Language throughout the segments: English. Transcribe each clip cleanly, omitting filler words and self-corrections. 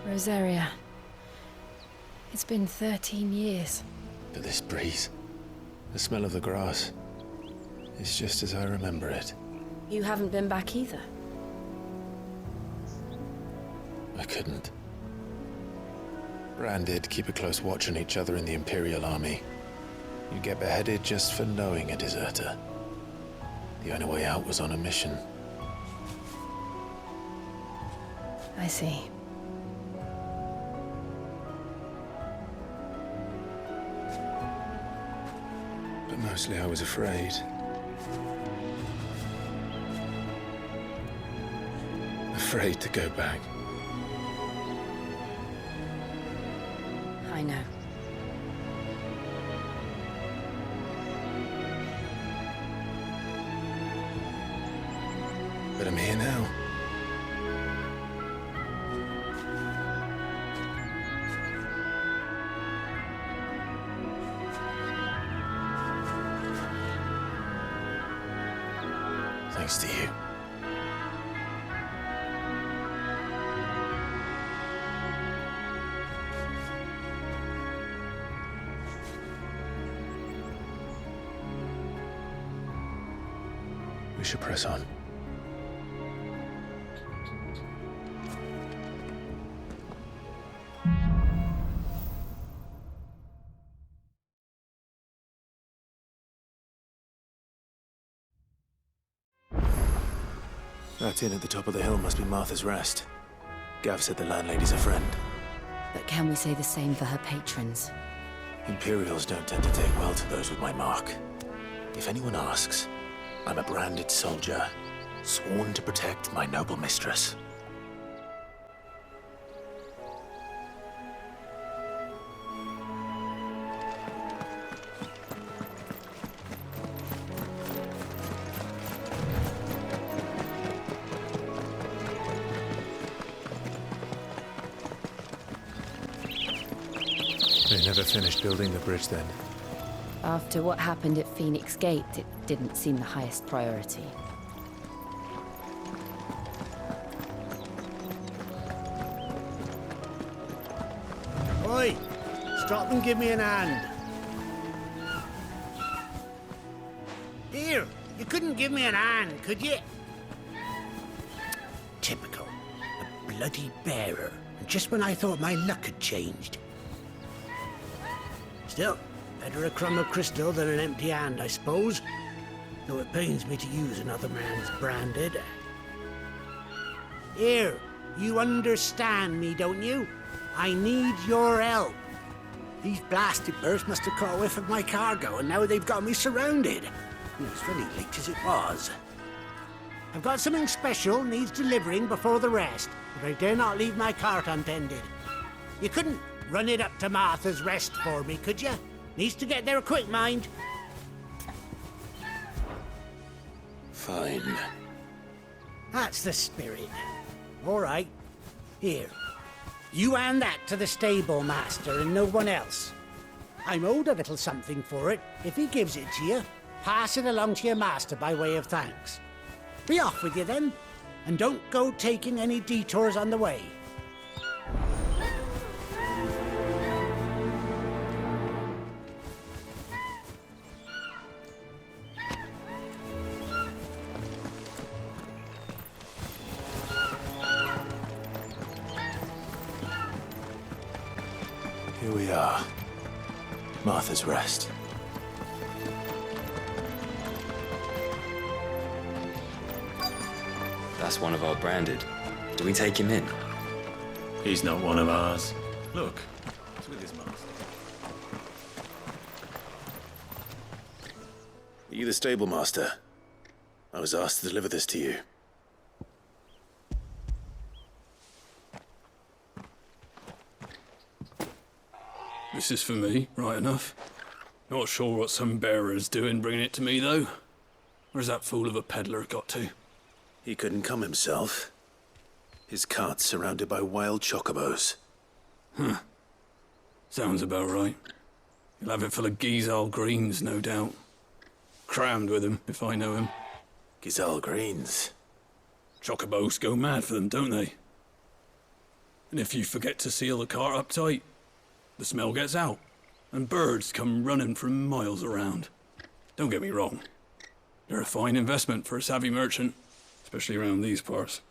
Rosaria. It's been 13 years. But this breeze, the smell of the grass, it's just as I remember it. You haven't been back either. I couldn't. Branded, keep a close watch on each other in the Imperial Army. You get beheaded just for knowing a deserter. The only way out was on a mission. I see. But mostly I was afraid. Afraid to go back. I know. But I'm here now. Thanks to you. We should press on. That inn at the top of the hill must be Martha's Rest. Gav said the landlady's a friend. But can we say the same for her patrons? Imperials don't tend to take well to those with my mark. If anyone asks, I'm a branded soldier, sworn to protect my noble mistress. They never finished building the bridge then. After what happened at Phoenix Gate, it didn't seem the highest priority. Oi! Stop and give me an hand. Here, you couldn't give me an hand, could you? Typical. A bloody bearer. Just when I thought my luck had changed. Still, better a crumb of crystal than an empty hand, I suppose. Though it pains me to use another man's branded. Here, you understand me, don't you? I need your help. These blasted birds must have caught a whiff of my cargo, and now they've got me surrounded. It was very late as it was. I've got something special needs delivering before the rest, but I dare not leave my cart untended. You couldn't run it up to Martha's Rest for me, could you? Needs to get there quick, mind. Fine. That's the spirit. All right. Here. You hand that to the stable master and no one else. I'm owed a little something for it. If he gives it to you, pass it along to your master by way of thanks. Be off with you then, and don't go taking any detours on the way. Here we are. Martha's Rest. That's one of our branded. Do we take him in? He's not one of ours. Look, he's with his master. Are you the stable master? I was asked to deliver this to you. This is for me, right enough. Not sure what some bearer's doing bringing it to me, though. Where's that fool of a peddler got to? He couldn't come himself. His cart's surrounded by wild chocobos. Huh. Sounds about right. He'll have it full of Gizal greens, no doubt. Crammed with them, if I know him. Gizal greens. Chocobos go mad for them, don't they? And if you forget to seal the cart up tight, the smell gets out, and birds come running from miles around. Don't get me wrong. They're a fine investment for a savvy merchant, especially around these parts.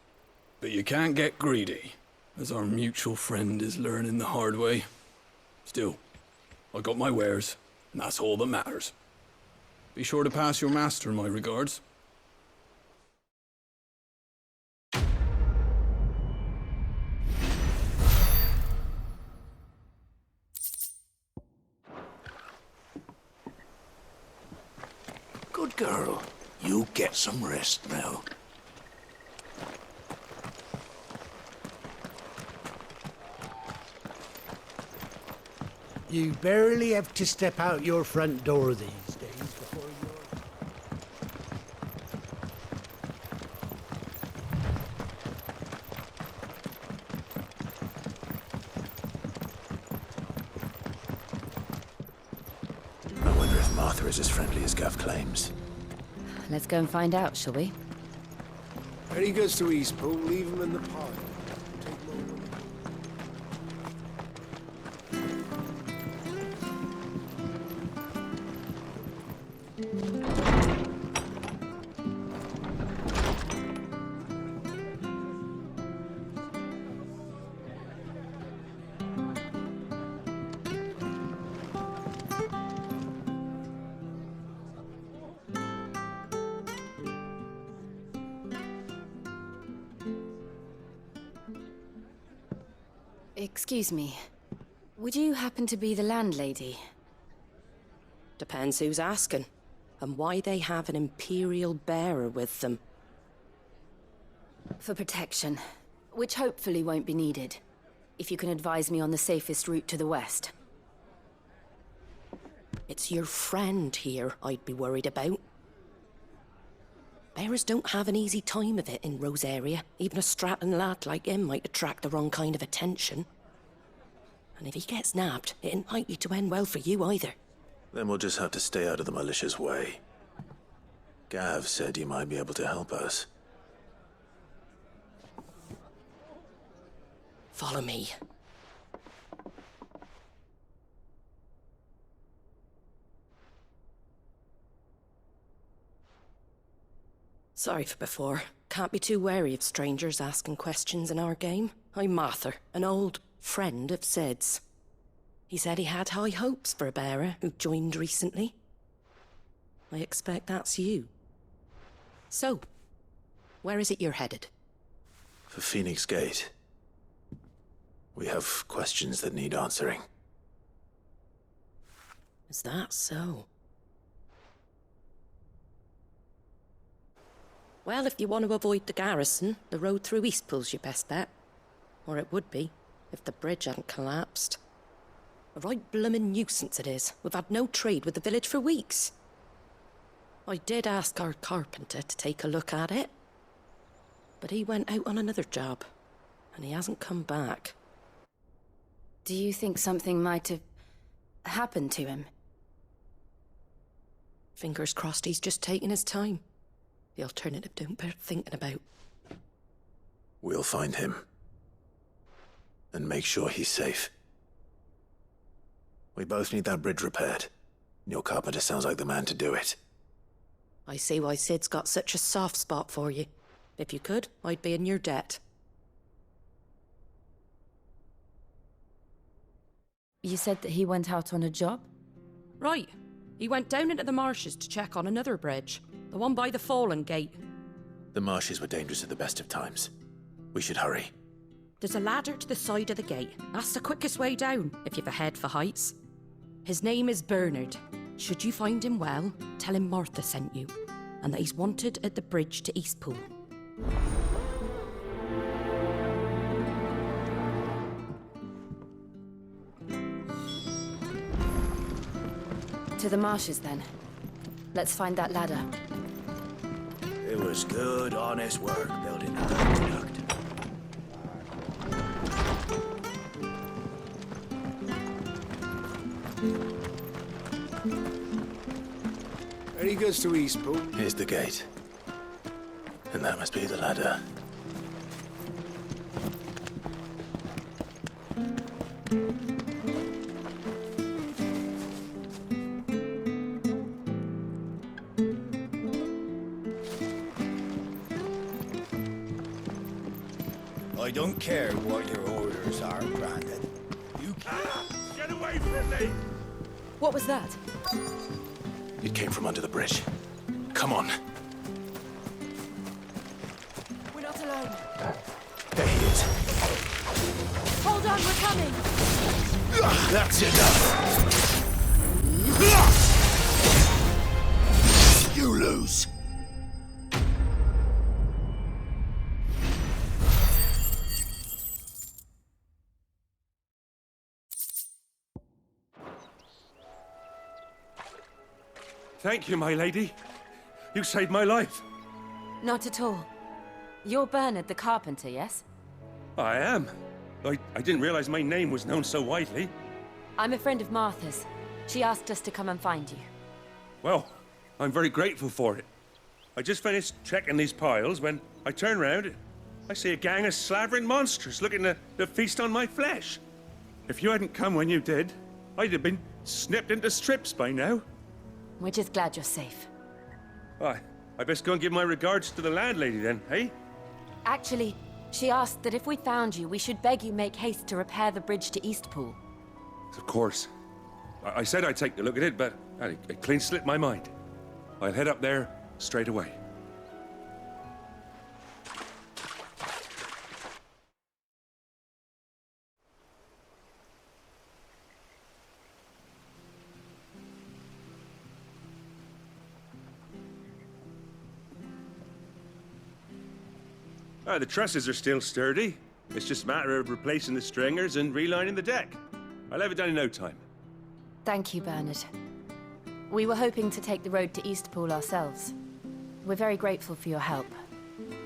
But you can't get greedy, as our mutual friend is learning the hard way. Still, I got my wares, and that's all that matters. Be sure to pass your master my regards. Good girl. You get some rest now. You barely have to step out your front door these days before you're... I wonder if Martha is as friendly as Gav claims. Let's go and find out, shall we? When he goes to Eastpool, leave him in the pile. Take more money. Excuse me. Would you happen to be the landlady? Depends who's asking, and why they have an Imperial bearer with them. For protection, which hopefully won't be needed. If you can advise me on the safest route to the west. It's your friend here I'd be worried about. Bearers don't have an easy time of it in Rosaria. Even a Stratton lad like him might attract the wrong kind of attention. And if he gets nabbed, it ain't likely to end well for you either. Then we'll just have to stay out of the malicious way. Gav said you might be able to help us. Follow me. Sorry for before. Can't be too wary of strangers asking questions in our game. I'm Martha, an old friend of Sid's. He said he had high hopes for a bearer who joined recently. I expect that's you. So, where is it you're headed? For Phoenix Gate. We have questions that need answering. Is that so? Well, if you want to avoid the garrison, the road through Eastpool's your best bet. Or it would be, if the bridge hadn't collapsed. A right bloomin' nuisance it is. We've had no trade with the village for weeks. I did ask our carpenter to take a look at it. But he went out on another job, and he hasn't come back. Do you think something might have happened to him? Fingers crossed he's just taking his time. The alternative don't bear thinking about. We'll find him. And make sure he's safe. We both need that bridge repaired. Your carpenter sounds like the man to do it. I see why Sid's got such a soft spot for you. If you could, I'd be in your debt. You said that he went out on a job? Right. He went down into the marshes to check on another bridge. The one by the Fallen Gate. The marshes were dangerous at the best of times. We should hurry. There's a ladder to the side of the gate. That's the quickest way down, if you've a head for heights. His name is Bernard. Should you find him well, tell him Martha sent you, and that he's wanted at the bridge to Eastpool. To the marshes, then. Let's find that ladder. It was good, honest work building that aqueduct. When he goes to Eastpool, Here's the gate. And that must be the ladder. I don't care what your orders are, Brandon. You can't. Get away from me! What was that? It came from under the bridge. Come on. We're not alone. There he is. Hold on, we're coming! That's enough. You lose. Thank you, my lady. You saved my life. Not at all. You're Bernard the carpenter, yes? I am. I didn't realize my name was known so widely. I'm a friend of Martha's. She asked us to come and find you. Well, I'm very grateful for it. I just finished checking these piles when I turn round. I see a gang of slavering monsters looking to feast on my flesh. If you hadn't come when you did, I'd have been snipped into strips by now. We're just glad you're safe. I best go and give my regards to the landlady then, eh? Actually, she asked that if we found you, we should beg you make haste to repair the bridge to Eastpool. Of course. I said I'd take a look at it, but it clean slipped my mind. I'll head up there straight away. The trusses are still sturdy. It's just a matter of replacing the stringers and relining the deck. I'll have it done in no time. Thank you, Bernard. We were hoping to take the road to Eastpool ourselves. We're very grateful for your help.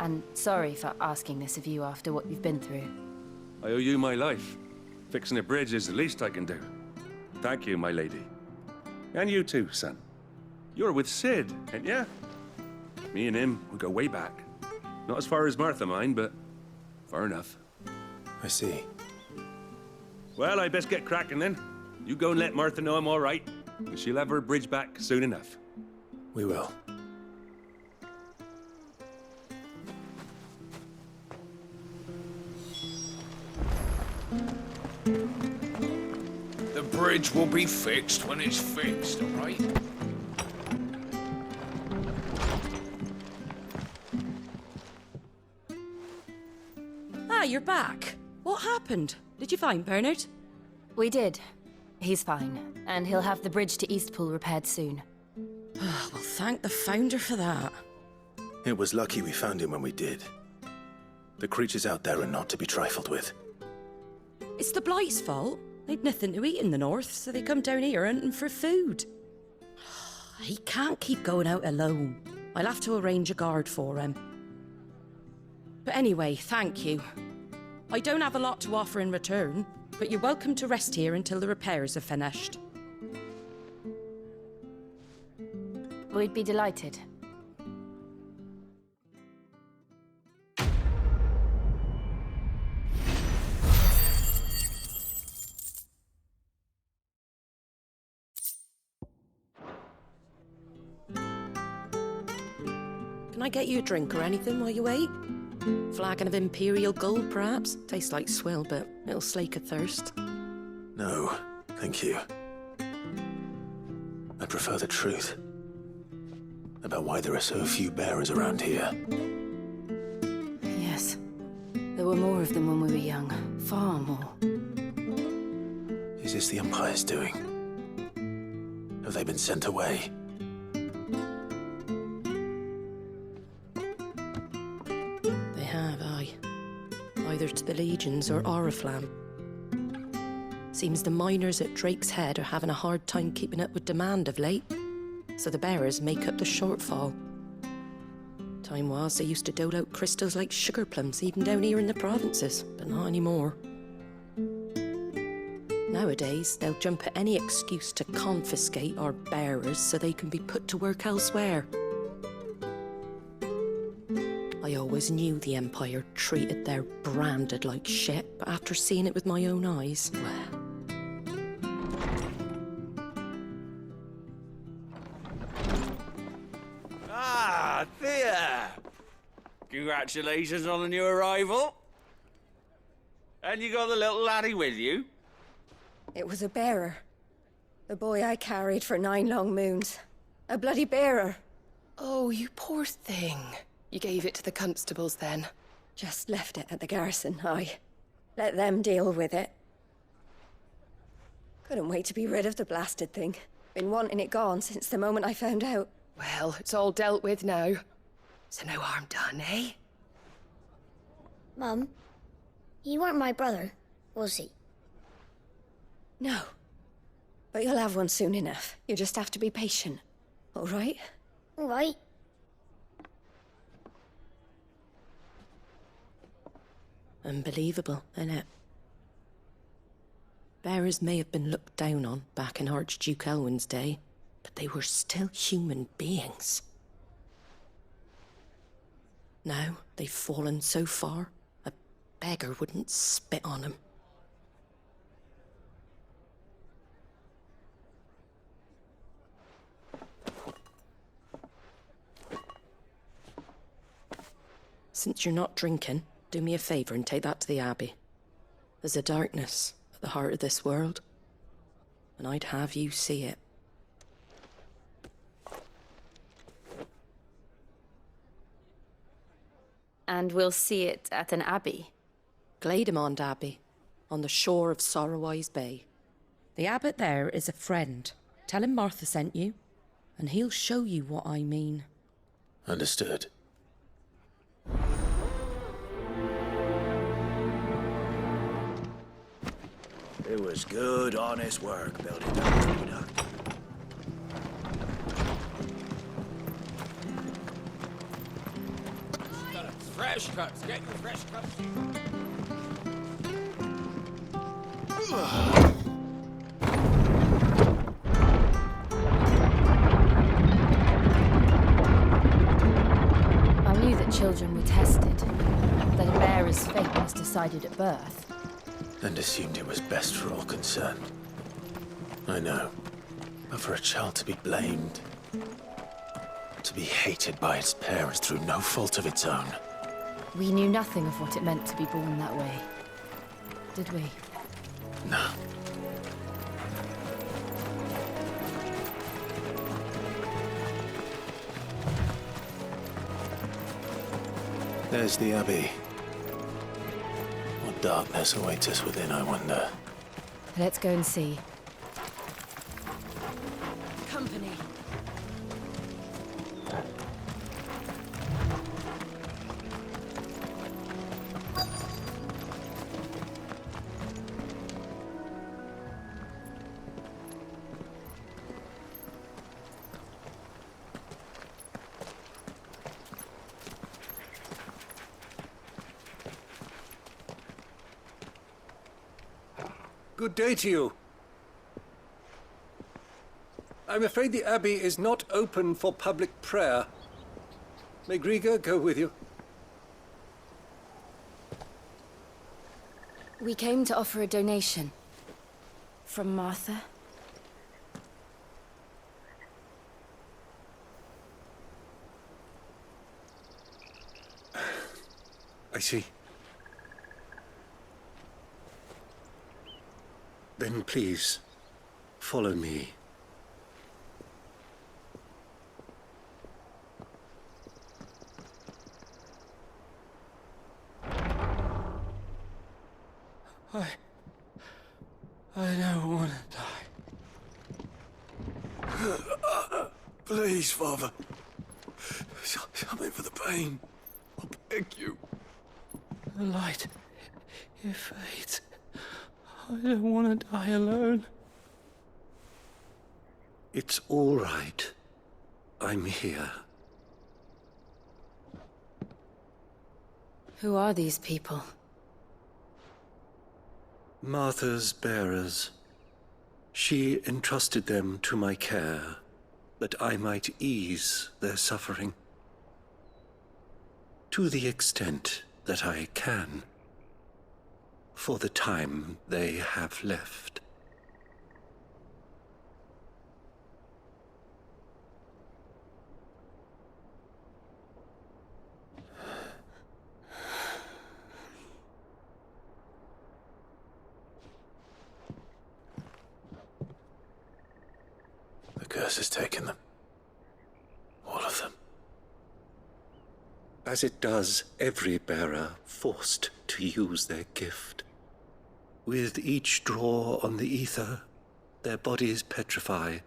And sorry for asking this of you after what you've been through. I owe you my life. Fixing a bridge is the least I can do. Thank you, my lady. And you too, son. You're with Sid, ain't ya? Me and him, we go way back. Not as far as Martha, mind, but far enough. I see. Well, I best get cracking then. You go and let Martha know I'm all right, and she'll have her bridge back soon enough. We will. The bridge will be fixed when it's fixed, all right? Ah, you're back. What happened? Did you find Bernard? We did. He's fine, and he'll have the bridge to Eastpool repaired soon. Well, thank the Founder for that. It was lucky we found him when we did. The creatures out there are not to be trifled with. It's the Blight's fault. They'd nothing to eat in the north, so they come down here hunting for food. He can't keep going out alone. I'll have to arrange a guard for him. But anyway, thank you. I don't have a lot to offer in return, but you're welcome to rest here until the repairs are finished. We'd be delighted. Can I get you a drink or anything while you wait? Flagon of Imperial Gold, perhaps? Tastes like swill, but it'll slake a thirst. No, thank you. I prefer the truth. About why there are so few bearers around here. Yes. There were more of them when we were young. Far more. Is this the Empire's doing? Have they been sent away? They have, aye. Either to the Legions or Oriflamme. Seems the miners at Drake's Head are having a hard time keeping up with demand of late, so the bearers make up the shortfall. Time was they used to dole out crystals like sugar plums even down here in the provinces, but not anymore. Nowadays, they'll jump at any excuse to confiscate our bearers so they can be put to work elsewhere. I always knew the Empire treated their branded like shit, but after seeing it with my own eyes, well, Congratulations on the new arrival. And you got the little laddie with you? It was a bearer. The boy I carried for 9 long moons. A bloody bearer. Oh, you poor thing. You gave it to the constables then? Just left it at the garrison, aye. Let them deal with it. Couldn't wait to be rid of the blasted thing. Been wanting it gone since the moment I found out. Well, it's all dealt with now. So no harm done, eh? Mum, he weren't my brother, was he? No. But you'll have one soon enough. You just have to be patient. All right? All right. Unbelievable, innit? Bearers may have been looked down on back in Archduke Elwin's day, but they were still human beings. Now they've fallen so far, a beggar wouldn't spit on them. Since you're not drinking, do me a favour and take that to the Abbey. There's a darkness at the heart of this world, and I'd have you see it. And we'll see it at an abbey? Glademond Abbey, on the shore of Sorrowwise Bay. The abbot there is a friend. Tell him Martha sent you, and he'll show you what I mean. Understood. It was good, honest work building that aqueduct. Fresh cuts. Get your fresh cuts. I knew that children were tested, that a bearer's fate was decided at birth. And assumed it was best for all concerned. I know. But for a child to be blamed, to be hated by its parents through no fault of its own. We knew nothing of what it meant to be born that way, did we? No. There's the Abbey. What darkness awaits us within, I wonder. Let's go and see. Company. Good day to you. I'm afraid the Abbey is not open for public prayer. May Griga go with you? We came to offer a donation. From Martha. I see. Then please, follow me. I don't want to die. Please, Father. Something for the pain. I'll beg you. The light, it fades. I don't want to die alone. It's all right. I'm here. Who are these people? Martha's bearers. She entrusted them to my care, that I might ease their suffering. To the extent that I can. For the time they have left. curse has taken them. All of them. As it does every bearer forced to use their gift. With each draw on the ether, their bodies petrify,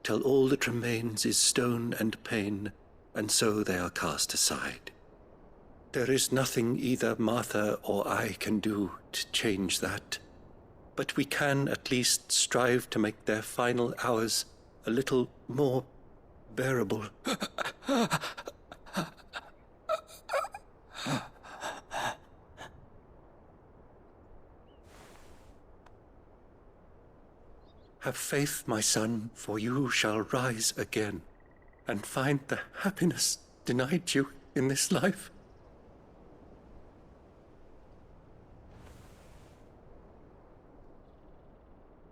till all that remains is stone and pain, and so they are cast aside. There is nothing either Martha or I can do to change that, but we can at least strive to make their final hours a little more bearable. Have faith, my son, for you shall rise again and find the happiness denied you in this life.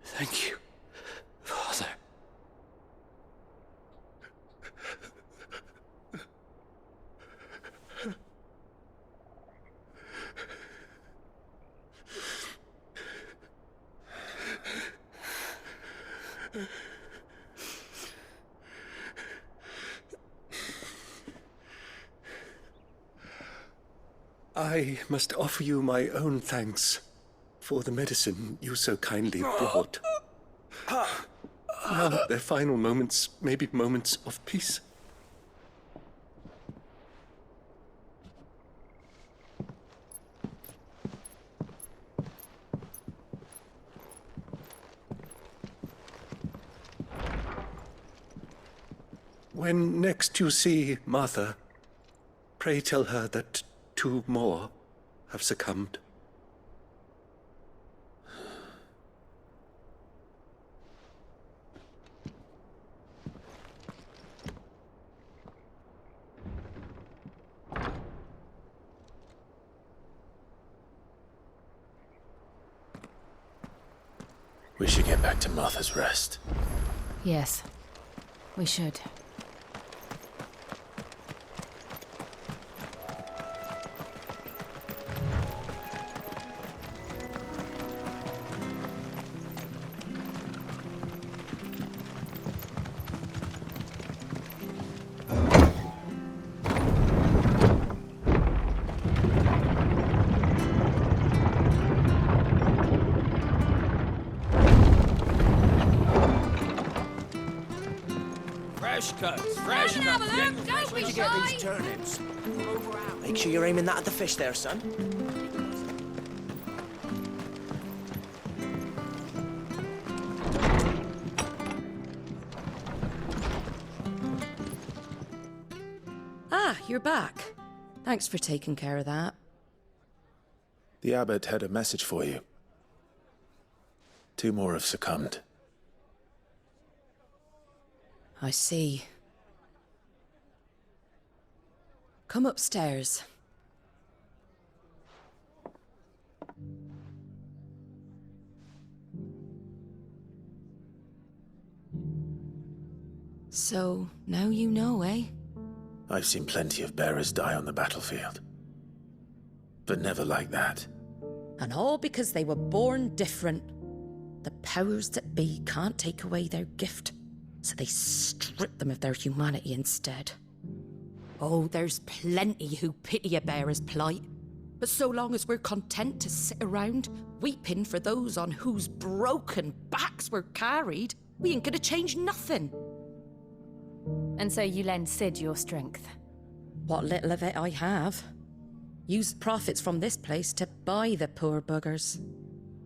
Thank you, Father. I must offer you my own thanks for the medicine you so kindly brought. Now their final moments may be moments of peace. When next you see Martha, pray tell her that 2 more have succumbed. We should get back to Martha's Rest. Yes, we should. Fresh cuts, fresh cuts. Where'd you get these turnips? Make sure you're aiming that at the fish there, son. Ah, you're back. Thanks for taking care of that. The abbot had a message for you. 2 more have succumbed. I see. Come upstairs. So, now you know, eh? I've seen plenty of bearers die on the battlefield. But never like that. And all because they were born different. The powers that be can't take away their gift, so they strip them of their humanity instead. Oh, there's plenty who pity a bearer's plight. But so long as we're content to sit around, weeping for those on whose broken backs we're carried, we ain't gonna change nothing. And so you lend Sid your strength? What little of it I have. Used profits from this place to buy the poor buggers.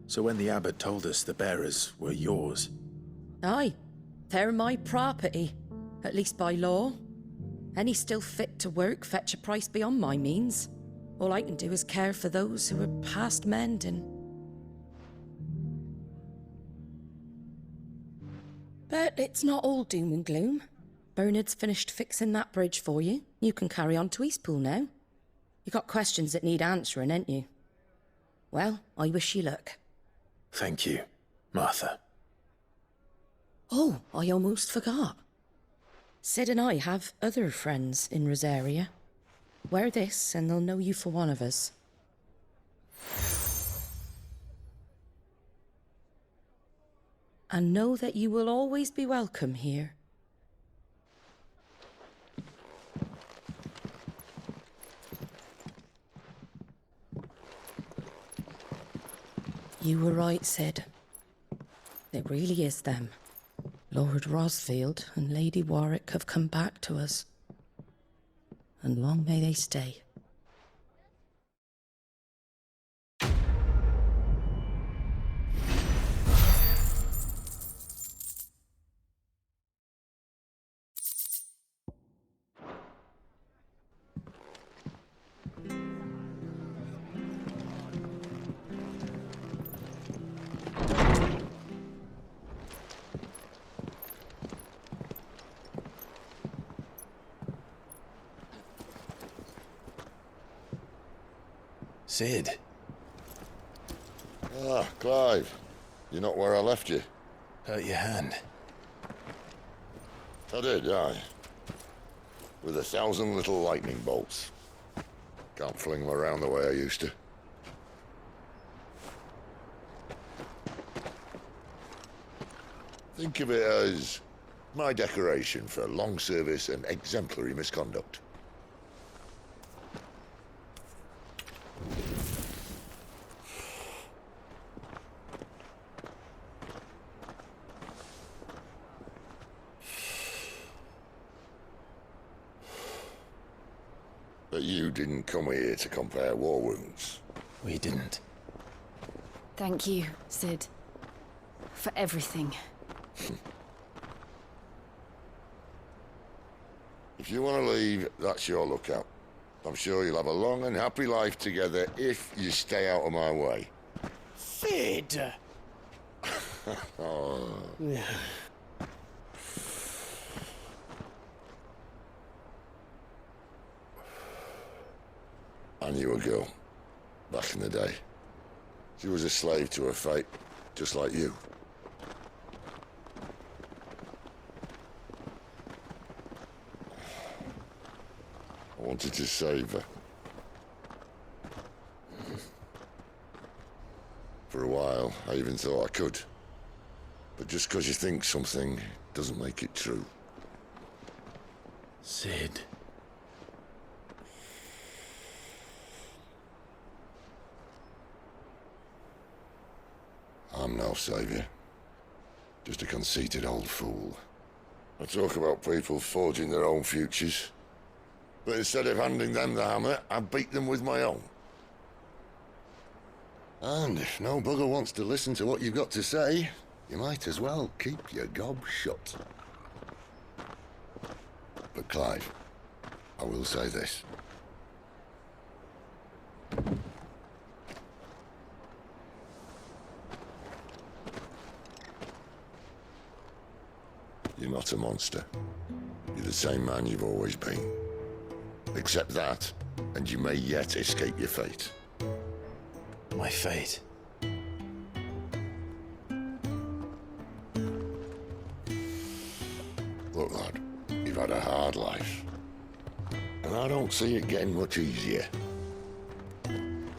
So when the abbot told us the bearers were yours... Aye, they're my property, at least by law. Any still fit to work fetch a price beyond my means. All I can do is care for those who are past mending. But it's not all doom and gloom. Bernard's finished fixing that bridge for you. You can carry on to Eastpool now. You got questions that need answering, ain't you? Well, I wish you luck. Thank you, Martha. Oh, I almost forgot. Sid and I have other friends in Rosaria. Wear this and they'll know you for one of us. And know that you will always be welcome here, You were right, Sid. It really is them. Lord Rosfield and Lady Warwick have come back to us. And long may they stay. Sid. Ah, Clive. You're not where I left you. Hurt your hand. I did, aye. With 1,000 little lightning bolts. Can't fling them around the way I used to. Think of it as my decoration for long service and exemplary misconduct. But you didn't come here to compare war wounds. We didn't. Thank you, Sid. For everything. If you want to leave, that's your lookout. I'm sure you'll have a long and happy life together if you stay out of my way. Sid! Oh. I knew a girl, back in the day. She was a slave to her fate, just like you. I wanted to save her. For a while, I even thought I could. But just because you think something doesn't make it true. Sid. I'm no savior. Just a conceited old fool. I talk about people forging their own futures. But instead of handing them the hammer, I beat them with my own. And if no bugger wants to listen to what you've got to say, you might as well keep your gob shut. But Clive, I will say this. You're not a monster. You're the same man you've always been. Accept that, and you may yet escape your fate. My fate? Look, lad, you've had a hard life. And I don't see it getting much easier. You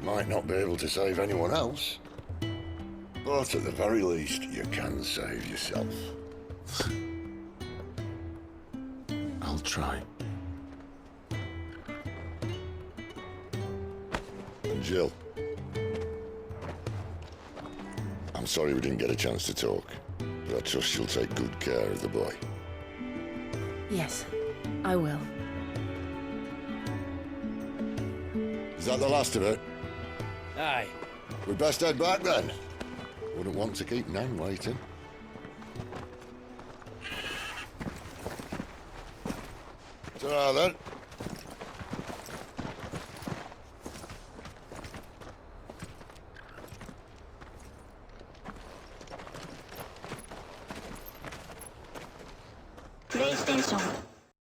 might not be able to save anyone else, but at the very least, you can save yourself. I'll try. And Jill, I'm sorry we didn't get a chance to talk, but I trust you'll take good care of the boy. Yes, I will. Is that the last of it? Aye. We'd best head back then. Wouldn't want to keep Nan waiting. Ta-ra then. PlayStation